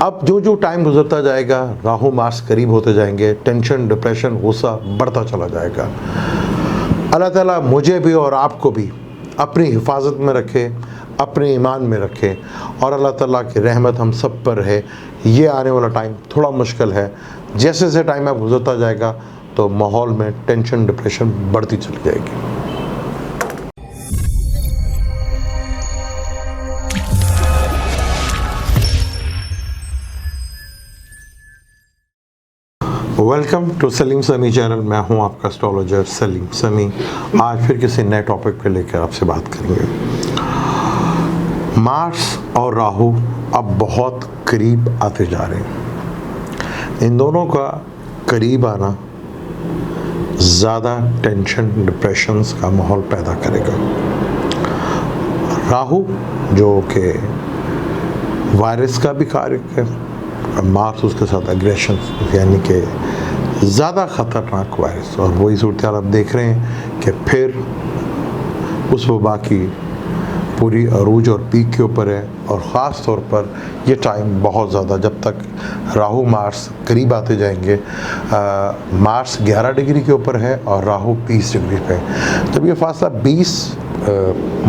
अब जो जो टाइम गुजरता जाएगा, राहु मार्स करीब होते जाएंगे, टेंशन, डिप्रेशन, गुस्सा बढ़ता चला जाएगा। अल्लाह ताला मुझे भी और आपको भी अपनी हिफाजत में रखे, अपने ईमान में रखे, और अल्लाह ताला की रहमत हम सब पर रहे। ये आने वाला टाइम थोड़ा मुश्किल है। जैसे जैसे टाइम अब गुजरता जाएगा तो माहौल में टेंशन, डिप्रेशन बढ़ती चली जाएगी। वेलकम टू सलीम समी चैनल। मैं हूं आपका एस्ट्रोलॉजर सलीम समी। आज फिर किसी नए टॉपिक पे लेकर आपसे बात करेंगे। मार्स और राहु अब बहुत करीब आते जा रहे हैं। इन दोनों का करीब आना ज़्यादा टेंशन, डिप्रेशंस का माहौल पैदा करेगा। राहु जो कि वायरस का भी कारक है, मार्स उसके साथ एग्रेशन, यानी कि ज़्यादा ख़तरनाक वायरस, और वही सूरत हाल आप देख रहे हैं कि फिर उस वबा की पूरी अरूज और पीक के ऊपर है। और ख़ास तौर पर ये टाइम बहुत ज़्यादा, जब तक राहु मार्स करीब आते जाएंगे, मार्स 11 डिग्री के ऊपर है और राहु 20 डिग्री पे है। जब ये फासला 20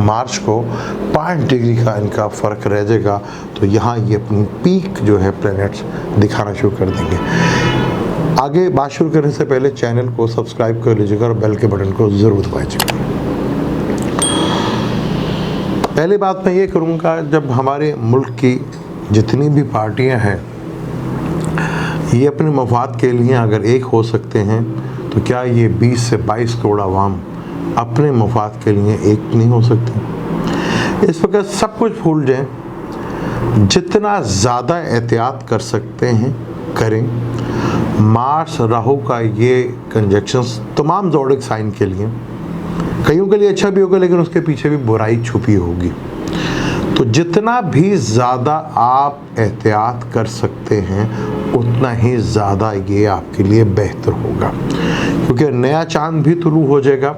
मार्च को 5 डिग्री का इनका फ़र्क रह जाएगा, तो यहाँ ये अपनी पीक जो है प्लैनेट्स दिखाना शुरू कर देंगे। आगे बात शुरू करने से पहले चैनल को सब्सक्राइब कर लीजिएगा और बेल के बटन को ज़रूर दबाइएगा। पहली बात मैं ये करूँगा, जब हमारे मुल्क की जितनी भी पार्टियां हैं, ये अपने मफाद के लिए अगर एक हो सकते हैं, तो क्या ये 20 से 22 करोड़ आवाम अपने मफाद के लिए एक नहीं हो सकती? इस वक्त सब कुछ भूल जाएं, जितना ज़्यादा एहतियात कर सकते हैं करें। मार्स राहु का ये कंजक्शंस तमाम ज़ोडिक साइन के लिए, कईयों के लिए अच्छा भी होगा, लेकिन उसके पीछे भी बुराई छुपी होगी। तो जितना भी ज़्यादा आप एहतियात कर सकते हैं, उतना ही ज़्यादा ये आपके लिए बेहतर होगा, क्योंकि नया चांद भी तुलू हो जाएगा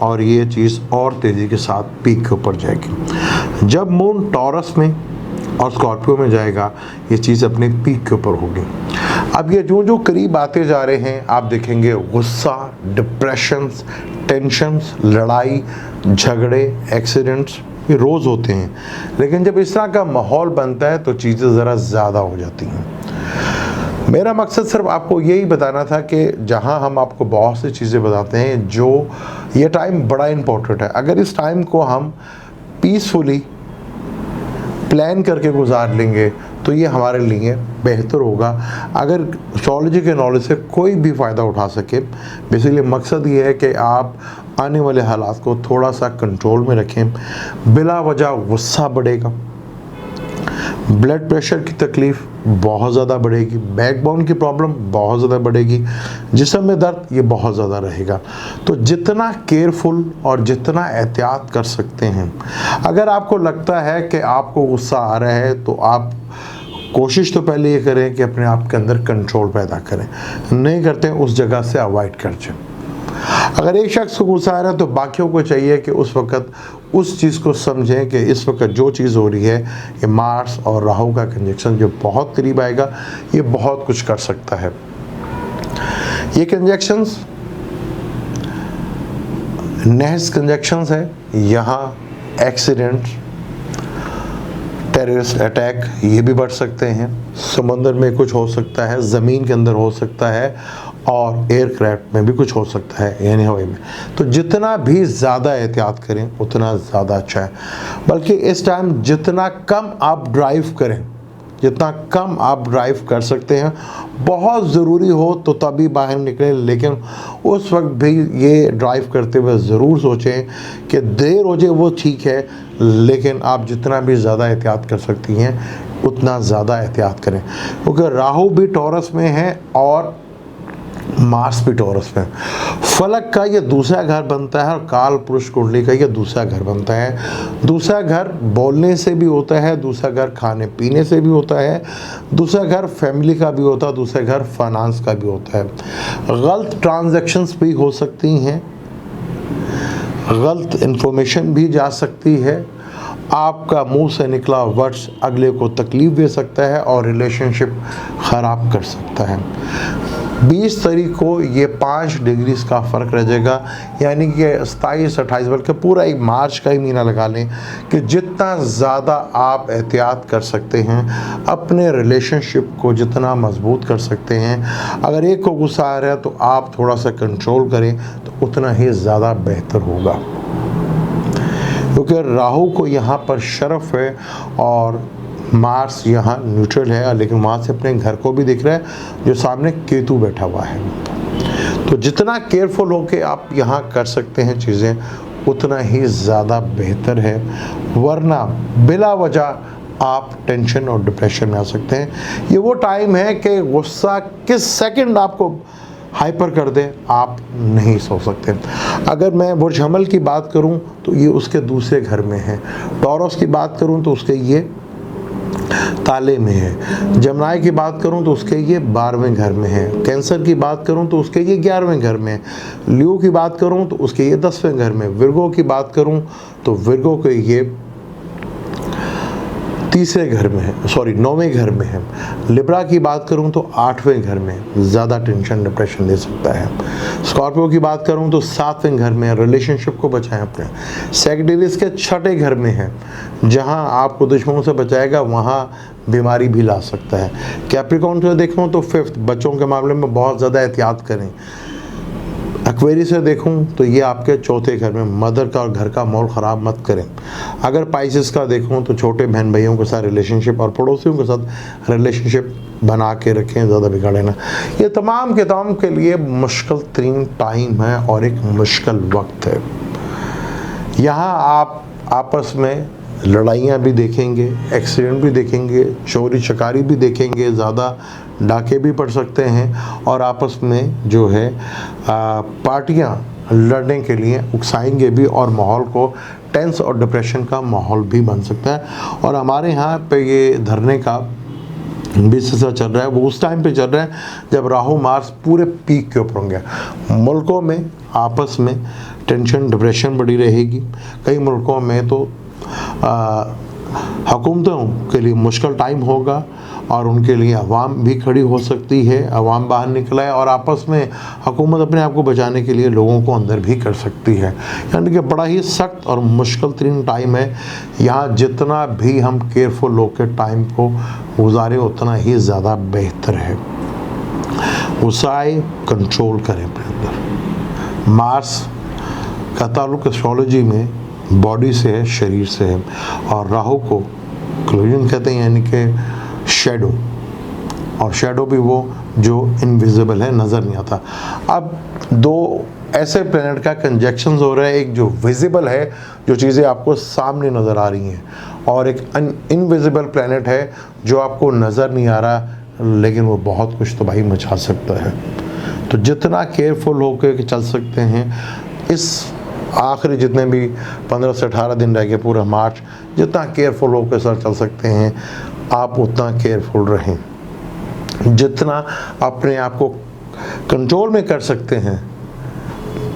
और ये चीज़ और तेज़ी के साथ पीक के ऊपर जाएगी। जब मून टॉरस में और स्कॉर्पियो में जाएगा, ये चीज़ अपने पीक के ऊपर होगी। अब ये जो जो करीब आते जा रहे हैं, आप देखेंगे गुस्सा, डिप्रेशंस, टेंशन्स, लड़ाई झगड़े, एक्सीडेंट्स, ये रोज़ होते हैं। लेकिन जब इस तरह का माहौल बनता है तो चीज़ें ज़रा ज़्यादा हो जाती हैं। मेरा मकसद सिर्फ आपको यही बताना था कि जहां हम आपको बहुत सी चीज़ें बताते हैं, जो ये टाइम बड़ा इम्पोर्टेंट है। अगर इस टाइम को हम पीसफुली प्लान करके गुजार लेंगे तो ये हमारे लिए बेहतर होगा। अगर एस्ट्रोलॉजी के नॉलेज से कोई भी फ़ायदा उठा सके, बेसिकली मकसद ये है कि आप आने वाले हालात को थोड़ा सा कंट्रोल में रखें। बिला वजह गुस्सा बढ़ेगा, ब्लड प्रेशर की तकलीफ़ बहुत ज़्यादा बढ़ेगी, बैकबोन की प्रॉब्लम बहुत ज़्यादा बढ़ेगी, जिस्म में दर्द ये बहुत ज़्यादा रहेगा। तो जितना केयरफुल और जितना एहतियात कर सकते हैं, अगर आपको लगता है कि आपको गुस्सा आ रहा है, तो आप कोशिश तो पहले ये करें कि अपने आप के अंदर कंट्रोल पैदा करें। नहीं करते उस जगह से अवॉइड कर जाए। अगर एक शख्स को गुस्सा आ रहा है, तो बाकियों को चाहिए कि उस वक़्त उस चीज़ को समझें कि इस वक्त जो चीज़ हो रही है, ये मार्स और राहु का कंजक्शन जो बहुत करीब आएगा, ये बहुत कुछ कर सकता है। ये कंजक्शंस नेक्स्ट कंजक्शंस है। यहाँ एक्सीडेंट, टेररिस्ट अटैक ये भी बढ़ सकते हैं। समंदर में कुछ हो सकता है, ज़मीन के अंदर हो सकता है, और एयरक्राफ्ट में भी कुछ हो सकता है, यानी हवाई में। तो जितना भी ज़्यादा एहतियात करें उतना ज़्यादा अच्छा है। बल्कि इस टाइम जितना कम आप ड्राइव करें, जितना कम आप ड्राइव कर सकते हैं, बहुत ज़रूरी हो तो तभी बाहर निकलें, लेकिन उस वक्त भी ये ड्राइव करते हुए ज़रूर सोचें कि देर हो जाए वो ठीक है, लेकिन आप जितना भी ज़्यादा एहतियात कर सकती हैं उतना ज़्यादा एहतियात करें, क्योंकि राहु भी टॉरस में है और मार्स भी टॉरस में। फलक का ये दूसरा घर बनता है और काल पुरुष कुंडली का ये दूसरा घर बनता है। दूसरा घर बोलने से भी होता है, दूसरा घर खाने पीने से भी होता है, दूसरा घर फैमिली का भी होता है, दूसरा घर फाइनेंस का भी होता है। गलत ट्रांजैक्शंस भी हो सकती हैं, गलत इंफॉर्मेशन भी जा सकती है, आपका मुंह से निकला वर्ड्स अगले को तकलीफ़ दे सकता है और रिलेशनशिप ख़राब कर सकता है। 20 तारीख को ये 5 डिग्री का फ़र्क रह जाएगा, यानी कि 27-28 बल्कि पूरा एक मार्च का ही महीना लगा लें कि जितना ज़्यादा आप एहतियात कर सकते हैं, अपने रिलेशनशिप को जितना मजबूत कर सकते हैं, अगर एक को गुस्सा आ रहा है तो आप थोड़ा सा कंट्रोल करें तो उतना ही ज़्यादा बेहतर होगा, क्योंकि राहु को यहाँ पर शरफ है और मार्स यहाँ न्यूट्रल है, लेकिन वहाँ से अपने घर को भी दिख रहा है जो सामने केतु बैठा हुआ है। तो जितना केयरफुल होके आप यहाँ कर सकते हैं चीज़ें उतना ही ज़्यादा बेहतर है, वरना बिला वजह आप टेंशन और डिप्रेशन में आ सकते हैं। ये वो टाइम है कि गुस्सा किस सेकंड आपको हाइपर कर दे आप नहीं सो सकते। अगर मैं बुर्ज हमल की बात करूं तो ये उसके दूसरे घर में है, टॉरस की बात करूं तो उसके ये ताले में है, जमनाई की बात करूं तो उसके ये 12वें घर में है, कैंसर की बात करूं तो उसके ये 11वें घर में, लियो की बात करूं तो उसके ये 10वें घर में, विर्गो की बात करूं तो विर्गो के ये 3रे घर में है, 9वें घर में है, लिब्रा की बात करूं तो 8वें घर में ज़्यादा टेंशन डिप्रेशन दे सकता है, स्कॉर्पियो की बात करूं तो 7वें घर में, रिलेशनशिप को बचाएं अपने, सेजिटेरियस के 6ठे घर में है, जहां आपको दुश्मनों से बचाएगा वहां बीमारी भी ला सकता है। कैप्रिकॉर्न से देखूं तो 5th, बच्चों के मामले में बहुत ज़्यादा एहतियात करें। एक्वेरियस से देखूं तो ये आपके 4थे घर में, मदर का और घर का माहौल ख़राब मत करें। अगर पाइसेस का देखूं तो छोटे बहन भाइयों के साथ रिलेशनशिप और पड़ोसियों के साथ रिलेशनशिप बना के रखें, ज़्यादा बिगाड़े ना। ये तमाम के तमाम के लिए मुश्किल तरीन टाइम है और एक मुश्किल वक्त है। यहाँ आप आपस में लड़ाइयाँ भी देखेंगे, एक्सीडेंट भी देखेंगे, चोरी चकारी भी देखेंगे, ज़्यादा डाके भी पड़ सकते हैं और आपस में जो है पार्टियां लड़ने के लिए उकसाएंगे भी और माहौल को टेंस और डिप्रेशन का माहौल भी बन सकता है। और हमारे यहाँ पे ये धरने का भी सिलसिला चल रहा है, वो उस टाइम पे चल रहा है जब राहु मार्स पूरे पीक के ऊपर होंगे। मुल्कों में आपस में टेंशन डिप्रेशन बढ़ी रहेगी, कई मुल्कों में तो हुकूमतों के लिए मुश्किल टाइम होगा और उनके लिए अवाम भी खड़ी हो सकती है, अवाम बाहर निकला है और आपस में हुकूमत अपने आप को बचाने के लिए लोगों को अंदर भी कर सकती है। यानी कि बड़ा ही सख्त और मुश्किल तरीन टाइम है। यहाँ जितना भी हम केयरफुल होकर टाइम को गुजारें उतना ही ज़्यादा बेहतर है। गुस्साए कंट्रोल करें अपने अंदर। मार्स का ताल्लुक एस्ट्रोलॉजी में बॉडी से है, शरीर से है, और राहु को क्लूजन कहते हैं, यानी कि शैडो, और शैडो भी वो जो इनविजिबल है, नज़र नहीं आता। अब दो ऐसे प्लैनेट का कंजक्शंस हो रहा है, एक जो विजिबल है, जो चीज़ें आपको सामने नज़र आ रही हैं, और एक इनविजिबल प्लैनेट है जो आपको नज़र नहीं आ रहा लेकिन वो बहुत कुछ तबाही मचा सकता है। तो जितना केयरफुल होकर चल सकते हैं, इस आखिरी जितने भी 15 से 18 दिन रह गए पूरा मार्च, जितना केयरफुल होकर सर चल सकते हैं आप उतना केयरफुल रहें। जितना अपने आप को कंट्रोल में कर सकते हैं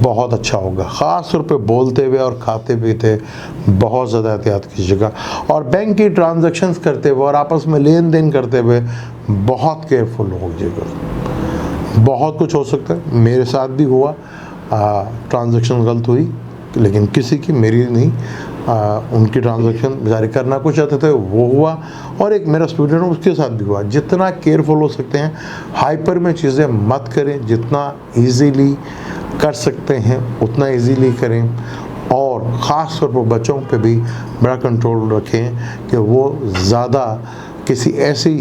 बहुत अच्छा होगा। ख़ास तौर पे बोलते हुए और खाते पीते बहुत ज़्यादा एहतियात कीजिएगा, और बैंक की ट्रांजैक्शंस करते हुए और आपस में लेन देन करते हुए बहुत केयरफुल होइएगा। बहुत कुछ हो सकता है, मेरे साथ भी हुआ, ट्रांजैक्शन गलत हुई, लेकिन किसी की, मेरी नहीं, उनकी ट्रांजैक्शन बेचारे करना कुछ चाहते थे वो हुआ, और एक मेरा स्टूडेंट है उसके साथ भी हुआ। जितना केयरफुल हो सकते हैं, हाइपर में चीज़ें मत करें, जितना इजीली कर सकते हैं उतना इजीली करें, और ख़ास तौर पर बच्चों पे भी बड़ा कंट्रोल रखें कि वो ज़्यादा किसी ऐसी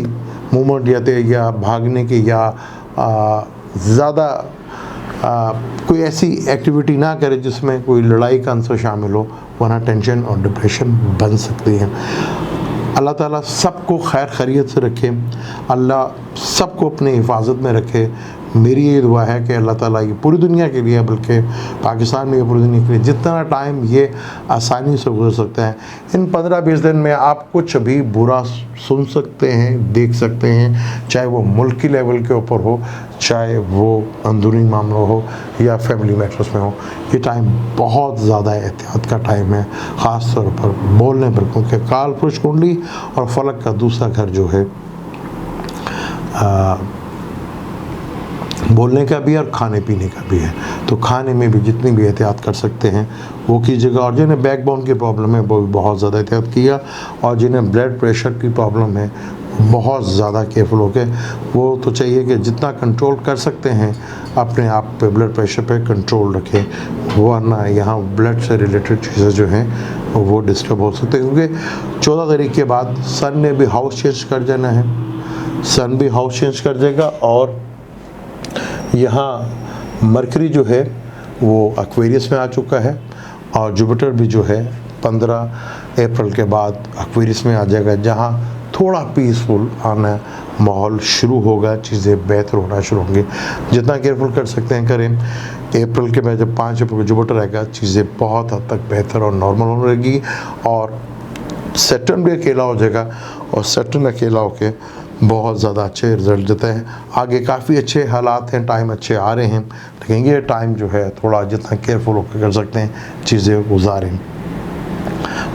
मूवमेंट या भागने की या ज़्यादा कोई ऐसी एक्टिविटी ना करे जिसमें कोई लड़ाई का अंसर शामिल हो, वरना टेंशन और डिप्रेशन बन सकती है। अल्लाह ताला सबको खैर खैरियत से रखे, अल्लाह सबको अपनी हिफाजत में रखे। मेरी ये दुआ है कि अल्लाह ताला ये पूरी दुनिया के लिए, बल्कि पाकिस्तान में पूरी दुनिया के लिए जितना टाइम ये आसानी से गुजर सकता है, इन 15-20 दिन में आप कुछ भी बुरा सुन सकते हैं, देख सकते हैं, चाहे वो मुल्क की लेवल के ऊपर हो, चाहे वो अंदरूनी मामला हो या फैमिली मैटर्स में हो। ये टाइम बहुत ज़्यादा एहतियात का टाइम है, ख़ास तौर पर बोलने पर, क्योंकि काल पुरुष कुंडली और फलक का दूसरा घर जो है बोलने का भी है और खाने पीने का भी है। तो खाने में भी जितनी भी एहतियात कर सकते हैं वो कीजिएगा। और जिन्हें बैकबोन की प्रॉब्लम है वो भी बहुत ज़्यादा एहतियात किया, और जिन्हें ब्लड प्रेशर की प्रॉब्लम है बहुत ज़्यादा केयरफुल हो गए। वो तो चाहिए कि जितना कंट्रोल कर सकते हैं अपने आप पे, ब्लड प्रेशर पे कंट्रोल रखें, वरना यहाँ ब्लड से रिलेटेड चीज़ें जो हैं वो डिस्टर्ब हो सकते हैं। क्योंकि 14 तारीख के बाद सन ने भी हाउस चेंज कर जाना है, सन भी हाउस चेंज कर देगा, और यहाँ मरकरी जो है वो एक्वेरियस में आ चुका है, और जुपिटर भी जो है 15 अप्रैल के बाद एक्वेरियस में आ जाएगा, जहाँ थोड़ा पीसफुल आना माहौल शुरू होगा, चीज़ें बेहतर होना शुरू होंगी। जितना केयरफुल कर सकते हैं करें। अप्रैल के बाद जब 5 अप्रैल को जुपिटर आएगा, चीज़ें बहुत हद तक बेहतर और नॉर्मल होने लगेगी, और सैटर्न भी अकेला हो जाएगा, और सैटर्न अकेला होके बहुत ज़्यादा अच्छे रिजल्ट देते हैं। आगे काफ़ी अच्छे हालात हैं, टाइम अच्छे आ रहे हैं, लेकिन ये टाइम जो है थोड़ा जितना केयरफुल होकर कर सकते हैं चीज़ें गुजारें।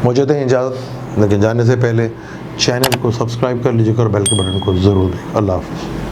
मुझे दें इजाज़त, लेकिन जाने से पहले चैनल को सब्सक्राइब कर लीजिएगा और बेल के बटन को ज़रूर दें। अल्लाह हाफ़िज़।